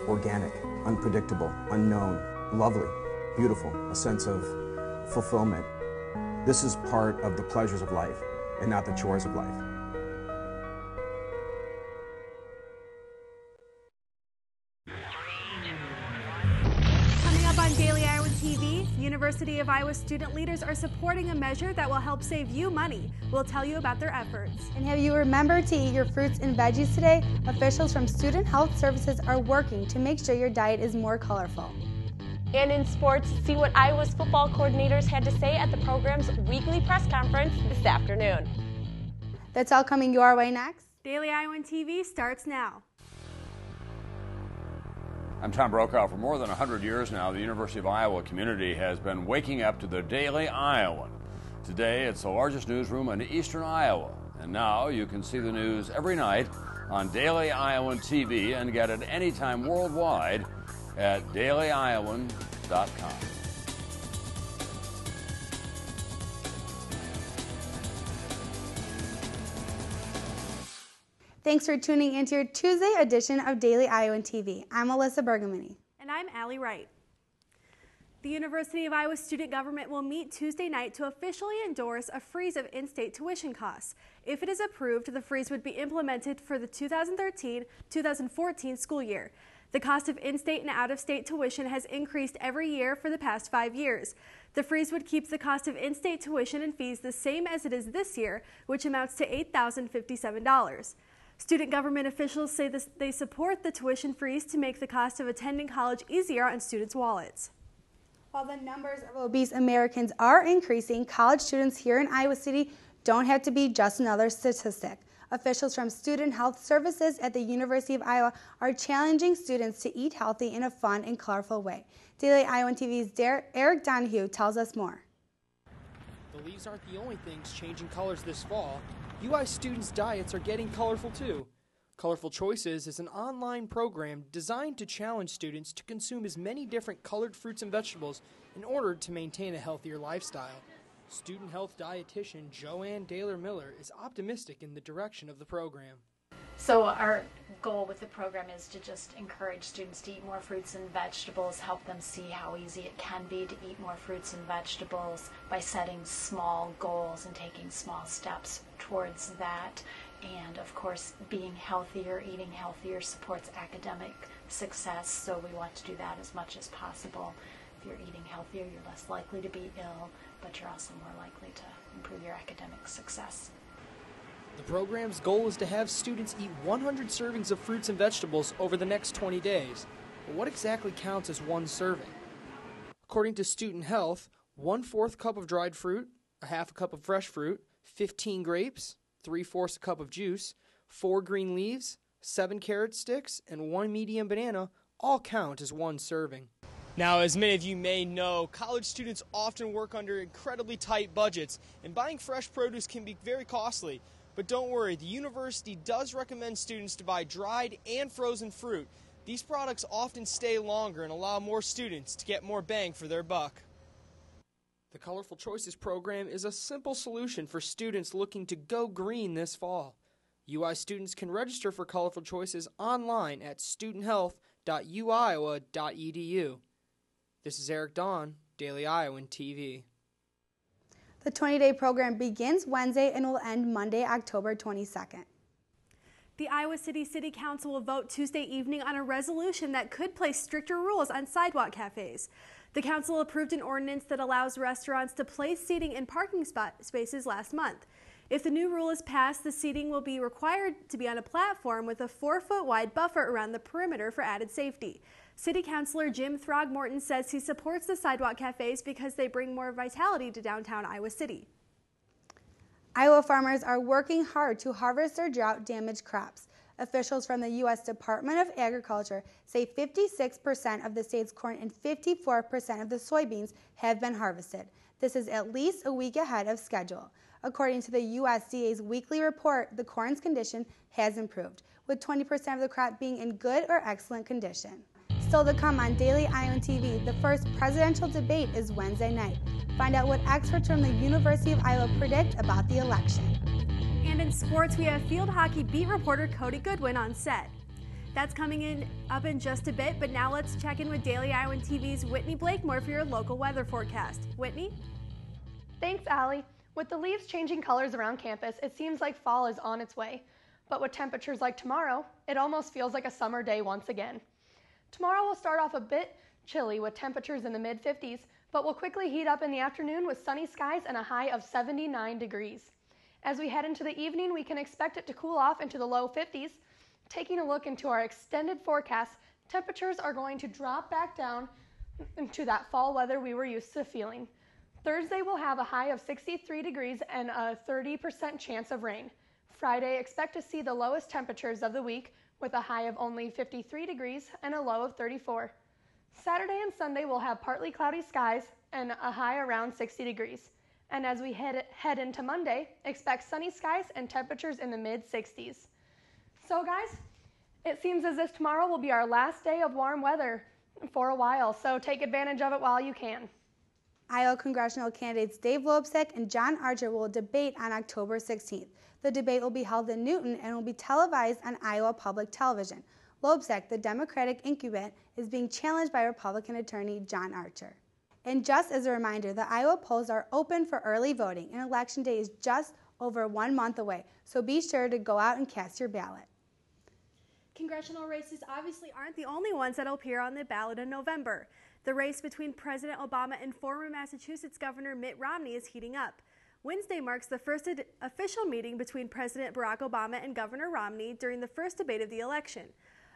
organic, unpredictable, unknown, lovely, beautiful, a sense of fulfillment. This is part of the pleasures of life and not the chores of life. Coming up on Daily Iowan TV, University of Iowa student leaders are supporting a measure that will help save you money. We'll tell you about their efforts. And have you remembered to eat your fruits and veggies today? Officials from Student Health Services are working to make sure your diet is more colorful. And in sports, see what Iowa's football coordinators had to say at the program's weekly press conference this afternoon. That's all coming your way next. Daily Iowan TV starts now. I'm Tom Brokaw. For more than 100 years now, the University of Iowa community has been waking up to the Daily Iowan. Today, it's the largest newsroom in eastern Iowa. And now you can see the news every night on Daily Iowan TV and get it anytime worldwide at dailyiowan.com. Thanks for tuning into your Tuesday edition of Daily Iowan TV. I'm Alyssa Bergamini. And I'm Allie Wright. The University of Iowa student government will meet Tuesday night to officially endorse a freeze of in-state tuition costs. If it is approved, the freeze would be implemented for the 2013-2014 school year. The cost of in-state and out-of-state tuition has increased every year for the past 5 years. The freeze would keep the cost of in-state tuition and fees the same as it is this year, which amounts to $8,057. Student government officials say they support the tuition freeze to make the cost of attending college easier on students' wallets. While the numbers of obese Americans are increasing, college students here in Iowa City don't have to be just another statistic. Officials from Student Health Services at the University of Iowa are challenging students to eat healthy in a fun and colorful way. Daily Iowan TV's Eric Donahue tells us more. The leaves aren't the only things changing colors this fall. UI students' diets are getting colorful too. Colorful Choices is an online program designed to challenge students to consume as many different colored fruits and vegetables in order to maintain a healthier lifestyle. Student health dietitian Joanne Daler-Miller is optimistic in the direction of the program. So our goal with the program is to just encourage students to eat more fruits and vegetables, help them see how easy it can be to eat more fruits and vegetables by setting small goals and taking small steps towards that. And of course, being healthier, eating healthier supports academic success, so we want to do that as much as possible. If you're eating healthier, you're less likely to be ill, but you're also more likely to improve your academic success. The program's goal is to have students eat 100 servings of fruits and vegetables over the next 20 days. But what exactly counts as one serving? According to Student Health, 1/4 cup of dried fruit, a half a cup of fresh fruit, 15 grapes, 3/4 a cup of juice, 4 green leaves, 7 carrot sticks, and 1 medium banana all count as one serving. Now, as many of you may know, college students often work under incredibly tight budgets, and buying fresh produce can be very costly. But don't worry, the university does recommend students to buy dried and frozen fruit. These products often stay longer and allow more students to get more bang for their buck. The Colorful Choices program is a simple solution for students looking to go green this fall. UI students can register for Colorful Choices online at studenthealth.uiowa.edu. This is Eric Dawn, Daily Iowan TV. The 20-day program begins Wednesday and will end Monday, October 22nd. The Iowa City City Council will vote Tuesday evening on a resolution that could place stricter rules on sidewalk cafes. The council approved an ordinance that allows restaurants to place seating in parking spaces last month. If the new rule is passed, the seating will be required to be on a platform with a 4-foot wide buffer around the perimeter for added safety. City Councilor Jim Throgmorton says he supports the sidewalk cafes because they bring more vitality to downtown Iowa City. Iowa farmers are working hard to harvest their drought-damaged crops. Officials from the U.S. Department of Agriculture say 56% of the state's corn and 54% of the soybeans have been harvested. This is at least a week ahead of schedule. According to the USDA's weekly report, the corn's condition has improved, with 20% of the crop being in good or excellent condition. Still to come on Daily Iowan TV, the first presidential debate is Wednesday night. Find out what experts from the University of Iowa predict about the election. And in sports, we have field hockey beat reporter Cody Goodwin on set. That's coming up in just a bit, but now let's check in with Daily Iowan TV's Whitney Blakemore for your local weather forecast. Whitney? Thanks, Allie. With the leaves changing colors around campus, it seems like fall is on its way. But with temperatures like tomorrow, it almost feels like a summer day once again. Tomorrow will start off a bit chilly with temperatures in the mid-50s, but will quickly heat up in the afternoon with sunny skies and a high of 79 degrees. As we head into the evening, we can expect it to cool off into the low 50s. Taking a look into our extended forecast, temperatures are going to drop back down into that fall weather we were used to feeling. Thursday will have a high of 63 degrees and a 30% chance of rain. Friday, expect to see the lowest temperatures of the week with a high of only 53 degrees and a low of 34. Saturday and Sunday will have partly cloudy skies and a high around 60 degrees. And as we head into Monday, expect sunny skies and temperatures in the mid-60s. So guys, it seems as if tomorrow will be our last day of warm weather for a while, so take advantage of it while you can. Iowa congressional candidates Dave Loebsack and John Archer will debate on October 16th. The debate will be held in Newton and will be televised on Iowa Public Television. Loebsack, the Democratic incumbent, is being challenged by Republican attorney John Archer. And just as a reminder, the Iowa polls are open for early voting, and Election Day is just over 1 month away, so be sure to go out and cast your ballot. Congressional races obviously aren't the only ones that will appear on the ballot in November. The race between President Obama and former Massachusetts Governor Mitt Romney is heating up. Wednesday marks the first official meeting between President Barack Obama and Governor Romney during the first debate of the election.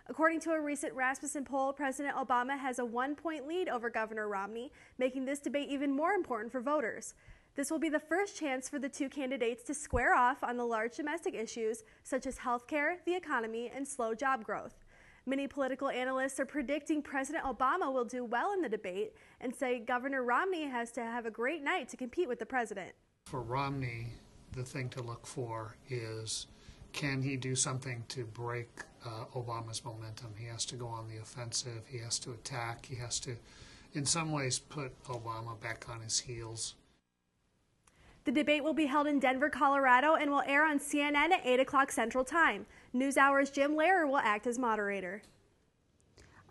According to a recent Rasmussen poll, President Obama has a 1-point lead over Governor Romney, making this debate even more important for voters. This will be the first chance for the two candidates to square off on the large domestic issues such as health care, the economy, and slow job growth. Many political analysts are predicting President Obama will do well in the debate and say Governor Romney has to have a great night to compete with the president. For Romney, the thing to look for is, can he do something to break Obama's momentum? He has to go on the offensive, he has to attack, he has to, in some ways, put Obama back on his heels. The debate will be held in Denver, Colorado, and will air on CNN at 8 o'clock Central Time. NewsHour's Jim Lehrer will act as moderator.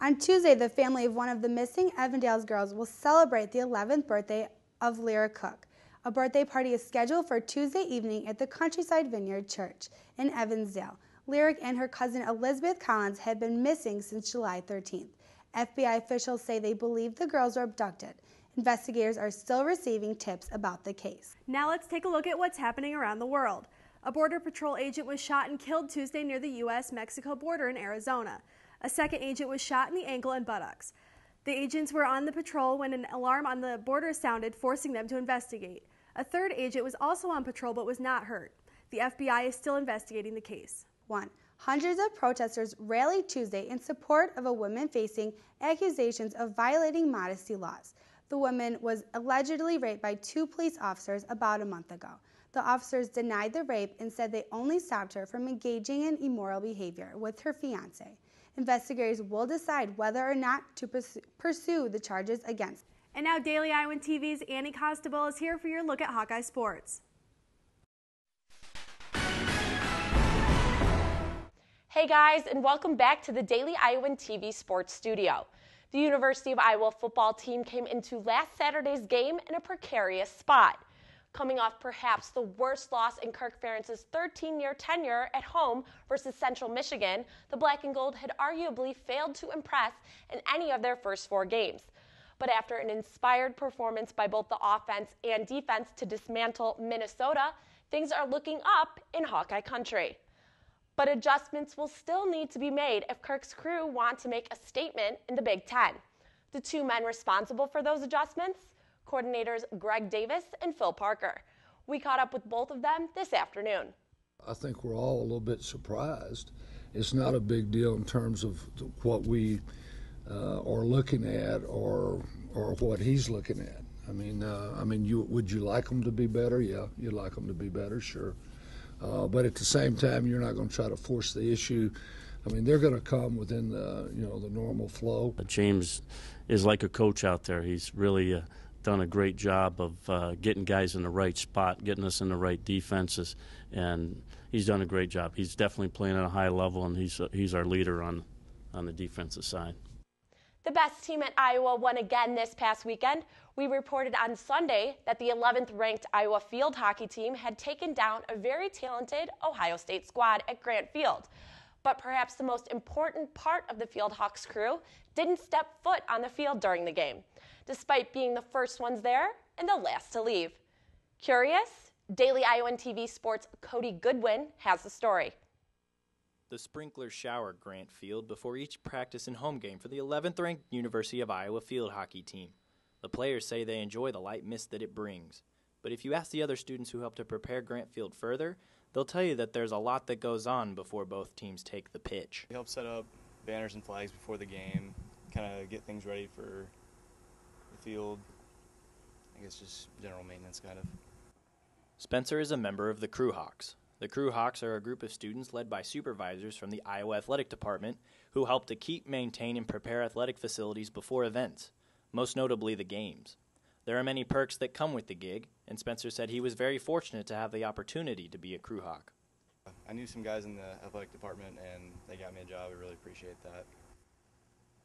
On Tuesday, the family of one of the missing Evandale's girls will celebrate the 11th birthday of Lyra Cook. A birthday party is scheduled for Tuesday evening at the Countryside Vineyard Church in Evansdale. Lyric and her cousin Elizabeth Collins had been missing since July 13th. FBI officials say they believe the girls were abducted. Investigators are still receiving tips about the case. Now let's take a look at what's happening around the world. A Border Patrol agent was shot and killed Tuesday near the U.S.-Mexico border in Arizona. A second agent was shot in the ankle and buttocks. The agents were on the patrol when an alarm on the border sounded, forcing them to investigate. A third agent was also on patrol but was not hurt. The FBI is still investigating the case. Hundreds of protesters rallied Tuesday in support of a woman facing accusations of violating modesty laws. The woman was allegedly raped by 2 police officers about a month ago. The officers denied the rape and said they only stopped her from engaging in immoral behavior with her fiancé. Investigators will decide whether or not to pursue the charges against. And now Daily Iowan TV's Annie Constable is here for your look at Hawkeye Sports. Hey guys, and welcome back to the Daily Iowan TV Sports Studio. The University of Iowa football team came into last Saturday's game in a precarious spot. Coming off perhaps the worst loss in Kirk Ferentz's 13-year tenure at home versus Central Michigan, the Black and Gold had arguably failed to impress in any of their first 4 games. But after an inspired performance by both the offense and defense to dismantle Minnesota, things are looking up in Hawkeye country. But adjustments will still need to be made if Kirk's crew want to make a statement in the Big Ten. The 2 men responsible for those adjustments, coordinators Greg Davis and Phil Parker. We caught up with both of them this afternoon. I think we're all a little bit surprised. It's not a big deal in terms of what we are looking at or what he's looking at. I mean, would you like them to be better? Yeah, you'd like them to be better, sure. But at the same time, you're not going to try to force the issue. I mean, they're going to come within the normal flow. James is like a coach out there. He's really done a great job of getting guys in the right spot, getting us in the right defenses, and he's done a great job. He's definitely playing at a high level, and he's our leader on on the defensive side. The best team at Iowa won again this past weekend. We reported on Sunday that the 11th ranked Iowa field hockey team had taken down a very talented Ohio State squad at Grant Field. But perhaps the most important part of the Field Hawks crew didn't step foot on the field during the game, despite being the first ones there and the last to leave. Curious? Daily Iowan TV Sports' Cody Goodwin has the story. The sprinklers showered Grant Field before each practice and home game for the 11th ranked University of Iowa field hockey team. The players say they enjoy the light mist that it brings. But if you ask the other students who helped to prepare Grant Field further, they'll tell you that there's a lot that goes on before both teams take the pitch. We help set up banners and flags before the game, kind of get things ready for the field. I guess just general maintenance kind of. Spencer is a member of the Crew Hawks. The Crew Hawks are a group of students led by supervisors from the Iowa Athletic Department who help to keep, maintain, and prepare athletic facilities before events, most notably the games. There are many perks that come with the gig, and Spencer said he was very fortunate to have the opportunity to be a Crew Hawk. I knew some guys in the athletic department, and they got me a job. I really appreciate that.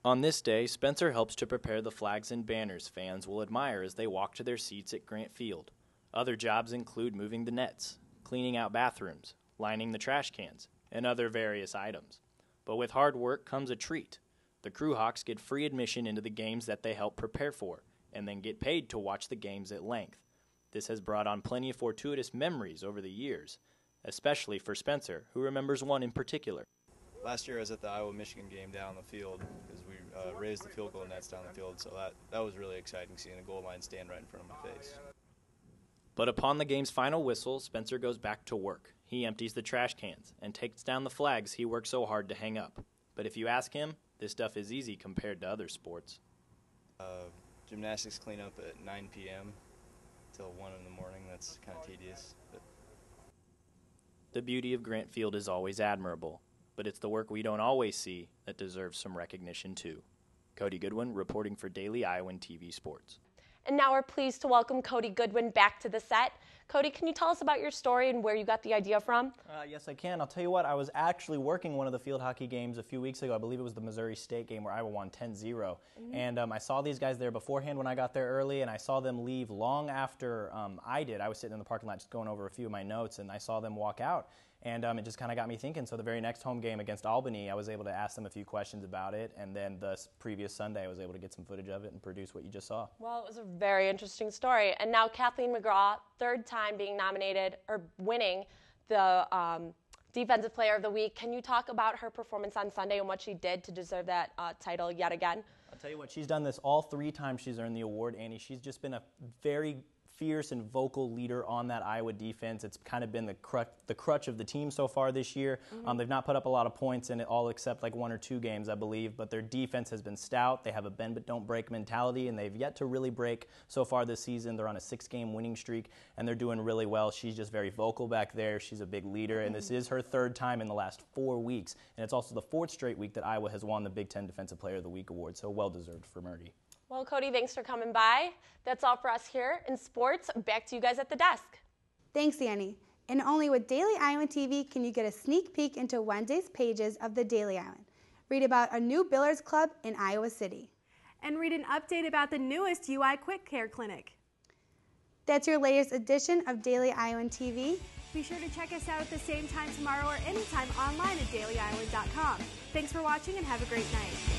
On this day, Spencer helps to prepare the flags and banners fans will admire as they walk to their seats at Grant Field. Other jobs include moving the nets, cleaning out bathrooms, lining the trash cans, and other various items. But with hard work comes a treat. The Crew Hawks get free admission into the games that they help prepare for, and then get paid to watch the games at length. This has brought on plenty of fortuitous memories over the years, especially for Spencer, who remembers one in particular. Last year I was at the Iowa-Michigan game down the field because we raised the field goal nets down the field, so that was really exciting, seeing the goal line stand right in front of my face. But upon the game's final whistle, Spencer goes back to work. He empties the trash cans and takes down the flags he worked so hard to hang up. But if you ask him, this stuff is easy compared to other sports. Gymnastics cleanup at 9 p.m. till 1 in the morning. That's kind of tedious. But the beauty of Grant Field is always admirable, but it's the work we don't always see that deserves some recognition too. Cody Goodwin reporting for Daily Iowan TV Sports. And now we're pleased to welcome Cody Goodwin back to the set. Cody, can you tell us about your story and where you got the idea from? Yes, I can. I'll tell you what, I was actually working one of the field hockey games a few weeks ago. I believe it was the Missouri State game where Iowa won 10-0. And I saw these guys there beforehand when I got there early, and I saw them leave long after I did. I was sitting in the parking lot just going over a few of my notes, and I saw them walk out. And it just kind of got me thinking. So the very next home game against Albany, I was able to ask them a few questions about it. And then the previous Sunday, I was able to get some footage of it and produce what you just saw. Well, it was a very interesting story. And now Kathleen McGraw, third time being nominated or winning the Defensive Player of the Week. Can you talk about her performance on Sunday and what she did to deserve that title yet again? I'll tell you what, she's done this all 3 times she's earned the award, Annie. She's just been a very fierce and vocal leader on that Iowa defense. It's kind of been the crutch of the team so far this year. They've not put up a lot of points in it, all except like 1 or 2 games, I believe, but their defense has been stout. They have a bend but don't break mentality, and they've yet to really break so far this season. They're on a 6-game winning streak, and they're doing really well. She's just very vocal back there. She's a big leader, and this is her 3rd time in the last 4 weeks, and it's also the 4th straight week that Iowa has won the Big Ten Defensive Player of the Week award, so well-deserved for Murdy. Well, Cody, thanks for coming by. That's all for us here in sports. Back to you guys at the desk. Thanks, Annie. And only with Daily Iowan TV can you get a sneak peek into Wednesday's pages of the Daily Iowan. Read about a new Billards Club in Iowa City. And read an update about the newest UI Quick Care Clinic. That's your latest edition of Daily Iowan TV. Be sure to check us out at the same time tomorrow or anytime online at dailyiowan.com. Thanks for watching and have a great night.